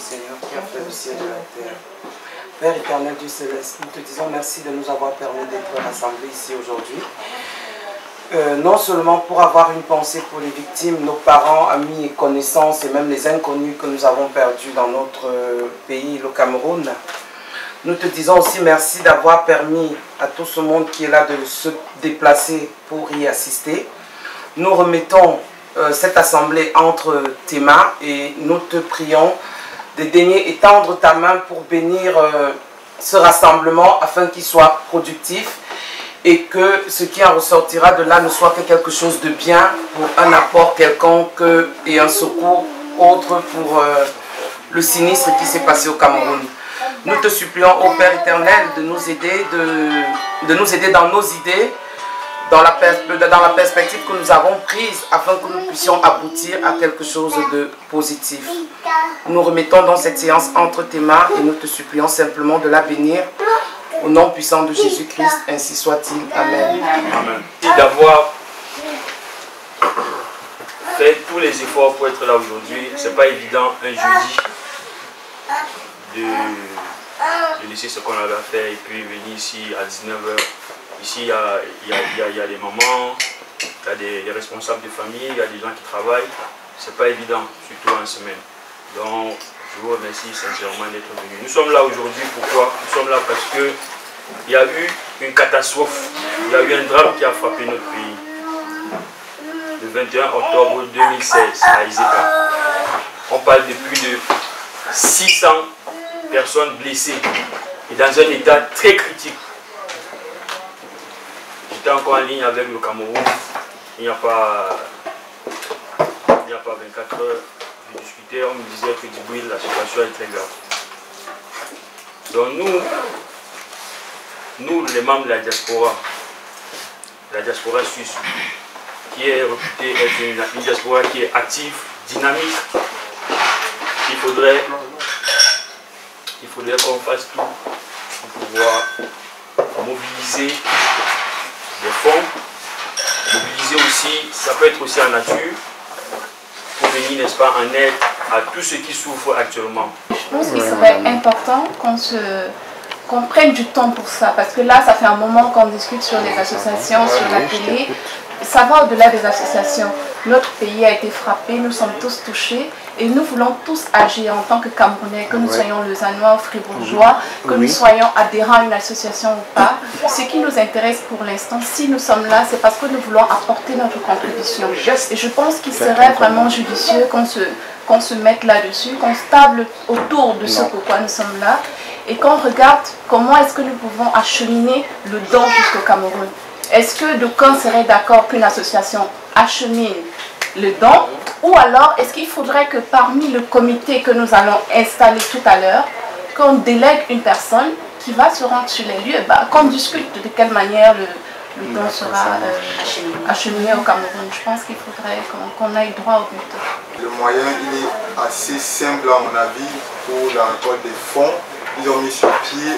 Seigneur, qui a fait le ciel et la terre. Père éternel, Dieu céleste, nous te disons merci de nous avoir permis d'être rassemblés ici aujourd'hui. Non seulement pour avoir une pensée pour les victimes, nos parents, amis et connaissances, et même les inconnus que nous avons perdus dans notre pays, le Cameroun. Nous te disons aussi merci d'avoir permis à tout ce monde qui est là de se déplacer pour y assister. Nous remettons cette assemblée entre tes mains et nous te prions de daigner étendre ta main pour bénir ce rassemblement afin qu'il soit productif et que ce qui en ressortira de là ne soit que quelque chose de bien pour un apport quelconque et un secours autre pour le sinistre qui s'est passé au Cameroun. Nous te supplions, ô Père éternel, de nous aider, dans nos idées, dans la perspective que nous avons prise afin que nous puissions aboutir à quelque chose de positif. Nous remettons donc cette séance entre tes mains et nous te supplions simplement de la bénir au nom puissant de Jésus-Christ, ainsi soit-il. Amen. Amen. Et d'avoir fait tous les efforts pour être là aujourd'hui, c'est pas évident un jeudi de laisser ce qu'on avait à faire et puis venir ici à 19h. Ici, il y a des mamans, il y a des responsables de famille, il y a des gens qui travaillent. C'est pas évident, surtout en semaine. Donc, je vous remercie sincèrement d'être venus. Nous sommes là aujourd'hui, pourquoi? Nous sommes là parce qu'il y a eu une catastrophe, il y a eu un drame qui a frappé notre pays. Le 21 octobre 2016 à Iseka. On parle de plus de 600 personnes blessées et dans un état très critique. J'étais encore en ligne avec le Cameroun, il n'y a pas 24 heures, je discutais, on me disait que Djibril, la situation est très grave. Donc nous les membres de la diaspora suisse, qui est réputée être une diaspora qui est active, dynamique, il faudrait qu'on fasse tout pour pouvoir mobiliser des fonds, mobiliser aussi, ça peut être aussi en nature, pour venir, n'est-ce pas, en aide à tous ceux qui souffrent actuellement. Je pense qu'il serait important qu'on prenne du temps pour ça, parce que là, ça fait un moment qu'on discute sur les associations, sur la télé. Ça va au-delà des associations. Notre pays a été frappé, nous sommes tous touchés et nous voulons tous agir en tant que Camerounais, que nous soyons lausannois ou fribourgeois, que nous soyons adhérents à une association ou pas. Ce qui nous intéresse pour l'instant, si nous sommes là, c'est parce que nous voulons apporter notre contribution. Et je pense qu'il serait vraiment judicieux qu'on se mette là-dessus, qu'on se table autour de ce pourquoi nous sommes là et qu'on regarde comment est-ce que nous pouvons acheminer le don jusqu'au Cameroun. Est-ce que d'aucuns seraient d'accord qu'une association achemine le don, ou alors est-ce qu'il faudrait que parmi le comité que nous allons installer tout à l'heure, qu'on délègue une personne qui va se rendre sur les lieux, qu'on discute de quelle manière le don sera acheminé au Cameroun. Je pense qu'il faudrait qu'on aille droit au but. Le moyen, il est assez simple à mon avis pour la récolte des fonds. Ils ont mis sur pied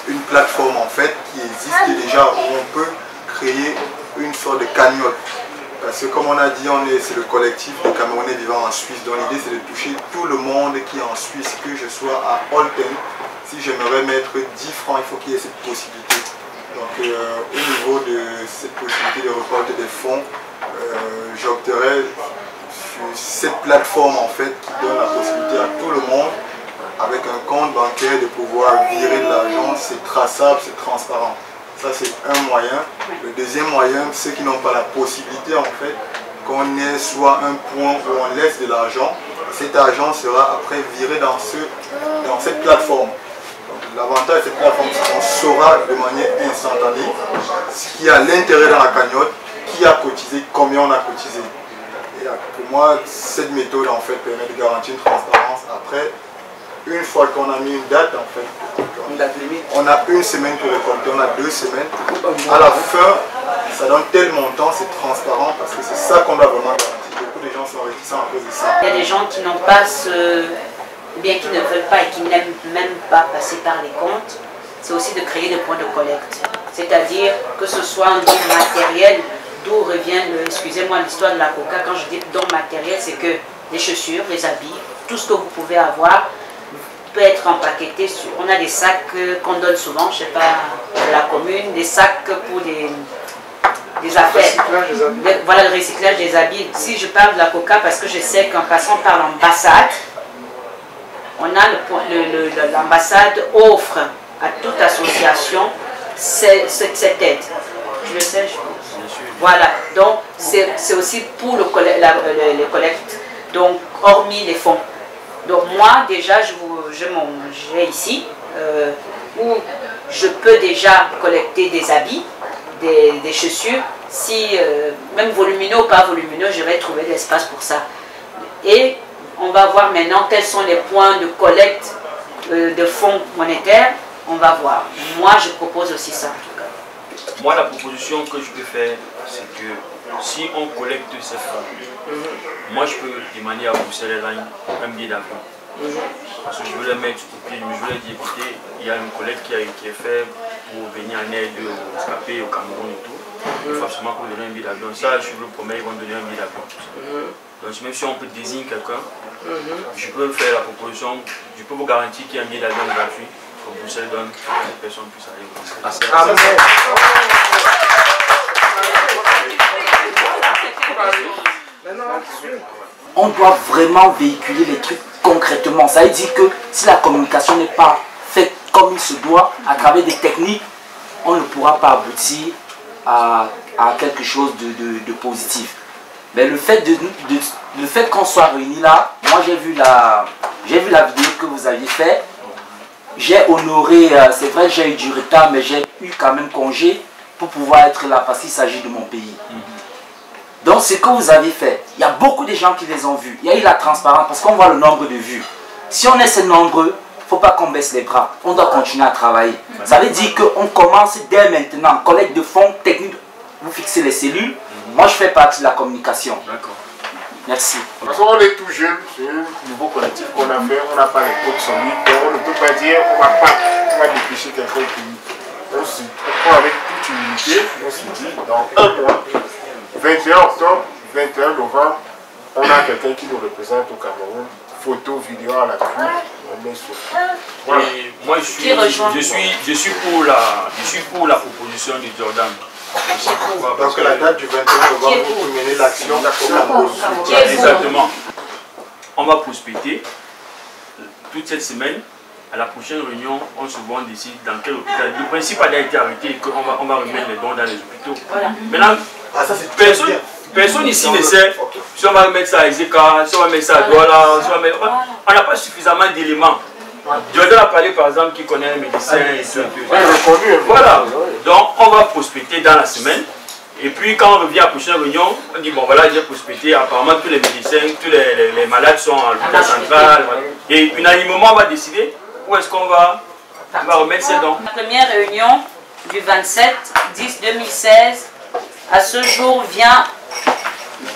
une plateforme en fait qui existe déjà où on peut créer une sorte de cagnotte. Parce que comme on a dit, c'est le collectif de Camerounais vivant en Suisse. Donc l'idée c'est de toucher tout le monde qui est en Suisse, que je sois à Olten. Si j'aimerais mettre 10 francs, il faut qu'il y ait cette possibilité. Donc au niveau de cette possibilité de récolter des fonds, j'opterais sur cette plateforme en fait qui donne la possibilité à tout le monde, avec un compte bancaire, de pouvoir virer de l'argent. C'est traçable, c'est transparent. Ça c'est un moyen. Le deuxième moyen, ceux qui n'ont pas la possibilité en fait, qu'on ait soit un point où on laisse de l'argent, cet argent sera après viré dans cette plateforme. L'avantage de cette plateforme, c'est qu'on saura de manière instantanée ce qui est à l'intérieur dans la cagnotte, qui a cotisé, combien on a cotisé. Et pour moi, cette méthode en fait permet de garantir une transparence. Après, une fois qu'on a mis une date en fait, on a une semaine pour récolter, on a 2 semaines. À la fin, ça donne tel montant, c'est transparent parce que c'est ça qu'on doit vraiment garantir. Beaucoup de gens sont réticents à cause de ça. Il y a des gens qui n'ont pas ou bien qui ne veulent pas et qui n'aiment même pas passer par les comptes. C'est aussi de créer des points de collecte. C'est-à-dire que ce soit un don matériel, d'où revient, excusez-moi, l'histoire de la coca. Quand je dis don matériel, c'est que les chaussures, les habits, tout ce que vous pouvez avoir, peut être empaqueté sur... On a des sacs qu'on donne souvent, je ne sais pas, de la commune, des sacs pour des affaires. Voilà le recyclage des habits. Si je parle de la coca, parce que je sais qu'en passant par l'ambassade, l'ambassade offre à toute association cette aide. Je le sais, je pense. Voilà, donc c'est aussi pour les collectes, donc hormis les fonds. Donc moi déjà, j'ai ici où je peux déjà collecter des habits, des chaussures. Si même volumineux ou pas volumineux, je vais trouver l'espace pour ça. Et on va voir maintenant quels sont les points de collecte de fonds monétaires. On va voir. Moi, je propose aussi ça en tout cas. Moi, la proposition que je peux faire, c'est que si on collecte ces fonds, moi je peux demander à Bruxelles Airlines un billet d'avion. Parce que je veux les mettre au pied, je veux leur dire, écoutez, il y a une collecte qui est faite pour venir en aide aux rescapés au Cameroun et tout. Il faut absolument qu'on donne un billet d'avion. Ça, je vous le promets, ils vont donner un billet d'avion. Donc même si on peut désigner quelqu'un, je peux faire la proposition, je peux vous garantir qu'il y a un billet d'avion gratuit que Bruxelles donne pour que les personnes puissent aller. On doit vraiment véhiculer les trucs concrètement. Ça veut dire que si la communication n'est pas faite comme il se doit, à travers des techniques, on ne pourra pas aboutir à quelque chose de positif. Mais le fait qu'on soit réunis là, moi j'ai vu la vidéo que vous aviez faite. J'ai honoré, c'est vrai j'ai eu du retard, mais j'ai eu quand même congé pour pouvoir être là parce qu'il s'agit de mon pays. Donc ce que vous avez fait, il y a beaucoup de gens qui les ont vus. Il y a eu la transparence parce qu'on voit le nombre de vues. Si on est assez nombreux, il ne faut pas qu'on baisse les bras. On doit continuer à travailler. Ça veut dire qu'on commence dès maintenant. Collecte de fonds techniques, vous fixez les cellules. Moi je fais partie de la communication. D'accord. Merci. Parce qu'on est tout jeune, c'est un nouveau collectif qu'on a fait, on n'a pas les codes solides, donc on ne peut pas dire on va dépêcher quelqu'un qui... On prend avec toute humilité, on se dit dans un mois, 21 octobre, 21 novembre, on a quelqu'un qui nous représente au Cameroun, photo, vidéo à l'appui, on est sur. Voilà. Et moi je suis pour la proposition de Jordan. Donc la date du 21 novembre pour mener l'action exactement. On va prospecter toute cette semaine. À la prochaine réunion, on se voit, on décide dans quel hôpital. Le principe a été arrêté et qu'on va remettre les dons dans les hôpitaux. Voilà. Maintenant, personne ici ne sait si on va remettre ça à Ezeka, si on va mettre ça à Douala, on n'a pas suffisamment d'éléments. Jordan a parlé par exemple qu'il connaît un médecin et tout. Voilà. Donc on va prospecter dans la semaine. Et puis quand on revient à la prochaine réunion, on dit bon voilà, j'ai prospecté, apparemment tous les médecins, tous les malades sont à l'hôpital central. Et unanimement on va décider où est-ce qu'on va remettre ces dons. La première réunion du 27/10/2016 à ce jour vient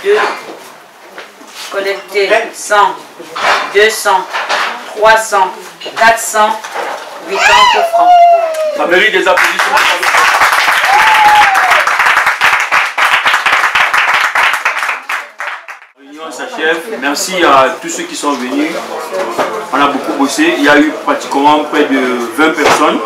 de collecter 100, 200, 300, 480 francs. Ça mérite des applaudissements. La réunion s'achève. Merci à tous ceux qui sont venus. On a beaucoup bossé. Il y a eu pratiquement près de 20 personnes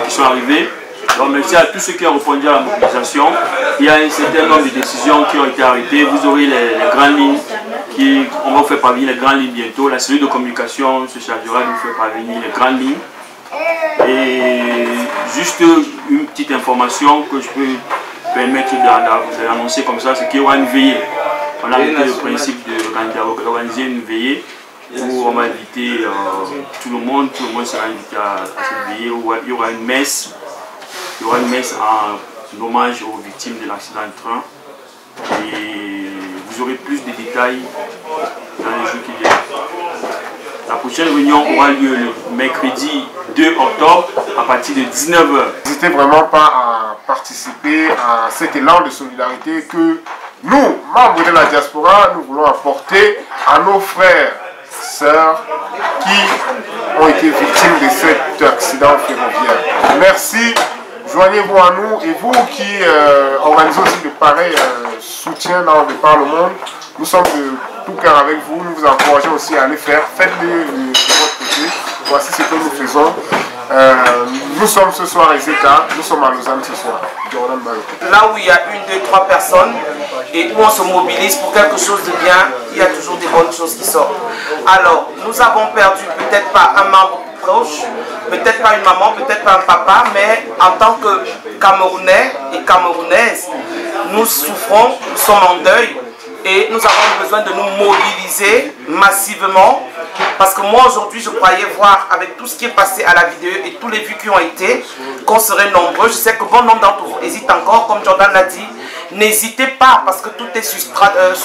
qui sont arrivées. Donc merci à tous ceux qui ont répondu à la mobilisation. Il y a un certain nombre de décisions qui ont été arrêtées. Vous aurez les grandes lignes. On va vous faire parvenir les grandes lignes bientôt. La cellule de communication se chargera de vous faire parvenir les grandes lignes. Et juste une petite information que je peux permettre d'annoncer comme ça, c'est qu'il y aura une veillée. On a arrêté le principe d'organiser une veillée où on va inviter tout le monde sera invité à cette veillée où il y aura une messe. Il y aura une messe en hommage aux victimes de l'accident de train. Et vous aurez plus de détails dans les jours qui viennent. La prochaine réunion aura lieu le mercredi 2 octobre à partir de 19h. N'hésitez vraiment pas à participer à cet élan de solidarité que nous, membres de la diaspora, nous voulons apporter à nos frères, sœurs qui ont été victimes de cet accident ferroviaire. Merci. Joignez-vous à nous et vous qui organisez aussi de pareils soutiens de par le monde, nous sommes de tout cœur avec vous, nous vous encourageons aussi à les faire, faites-le de votre côté. voici ce que nous faisons. Nous sommes ce soir à Ezeka, nous sommes à Lausanne ce soir. Là où il y a 1, 2, 3 personnes et où on se mobilise pour quelque chose de bien, il y a toujours des bonnes choses qui sortent. Alors, nous avons perdu peut-être pas un membre proche, peut-être pas une maman, peut-être pas un papa, mais en tant que Camerounais et Camerounaises, nous souffrons, nous sommes en deuil et nous avons besoin de nous mobiliser massivement. Parce que moi aujourd'hui je croyais voir avec tout ce qui est passé à la vidéo et tous les vues qui ont été qu'on serait nombreux. Je sais que bon nombre d'entre vous hésitent encore, comme Jordan l'a dit. N'hésitez pas parce que tout est sous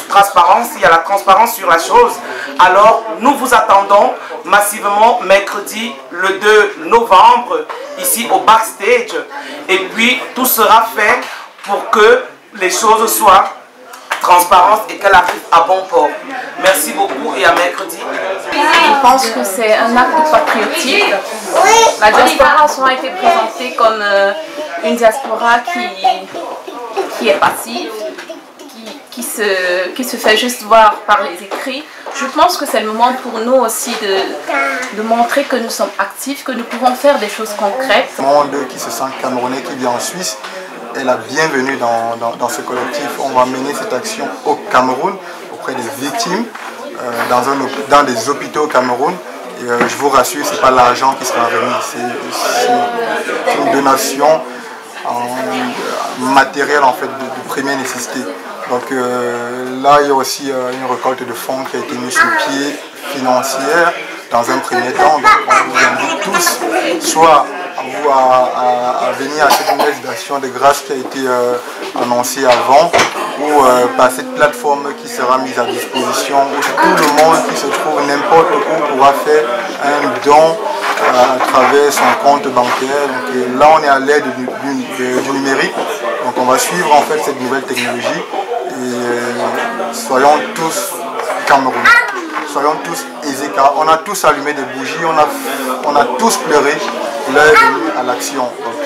transparence, il y a la transparence sur la chose. Alors nous vous attendons massivement mercredi le 2 novembre ici au backstage. Et puis tout sera fait pour que les choses soient transparentes et qu'elles arrivent à bon port. Merci beaucoup et à mercredi. Je pense que c'est un acte patriotique. La diaspora a souvent été présentée comme une diaspora qui est passive, qui se fait juste voir par les écrits. Je pense que c'est le moment pour nous aussi de montrer que nous sommes actifs, que nous pouvons faire des choses concrètes. Le monde qui se sent camerounais, qui vit en Suisse, est la bienvenue dans ce collectif. On va mener cette action au Cameroun, auprès des victimes, dans des hôpitaux au Cameroun. Et je vous rassure, ce n'est pas l'argent qui sera remis, c'est une donation matérielle en fait, de première nécessité. Donc là, il y a aussi une récolte de fonds qui a été mise sur pied financière dans un premier temps. Donc on vous invite tous, soit à venir à cette messe d'action de grâce qui a été annoncée avant, ou par cette plateforme qui sera mise à disposition, où tout le monde qui se trouve n'importe où pourra faire un don à travers son compte bancaire. Donc, là, on est à l'aide du numérique, donc on va suivre en fait cette nouvelle technologie et soyons tous Cameroun. Soyons tous Ezeka. On a tous allumé des bougies, on a tous pleuré. L'heure est venue à l'action. Donc,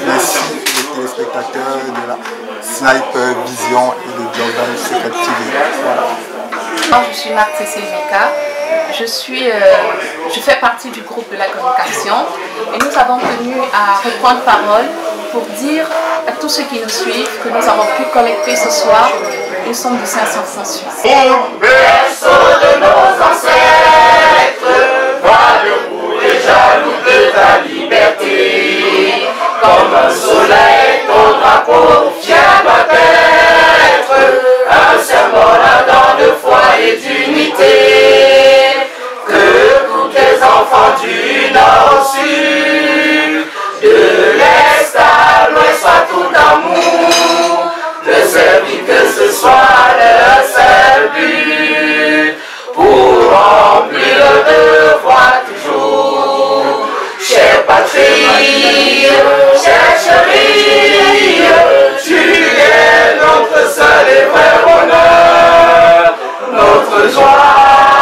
merci les téléspectateurs de la Sniper Vision et de Jordan Secret TV. Voilà. Je suis Marthe Ezeka. Je fais partie du groupe de la communication et nous avons tenu à reprendre parole pour dire à tous ceux qui nous suivent que nous avons pu collecter ce soir une somme de 500 francs suisses. Au berceau de nos ancêtres, va debout et jaloux de ta liberté. Comme un soleil, ton drapeau vient battre un symbole ardent de foi et d'unité. Que tous tes enfants du nord au sud, de l'est à l'ouest, soient tout amour, de servir que ce soit leur seul but, pour remplir le devoir toujours. Chère patrie, chère chérie, tu es notre seul et vrai bonheur, notre joie.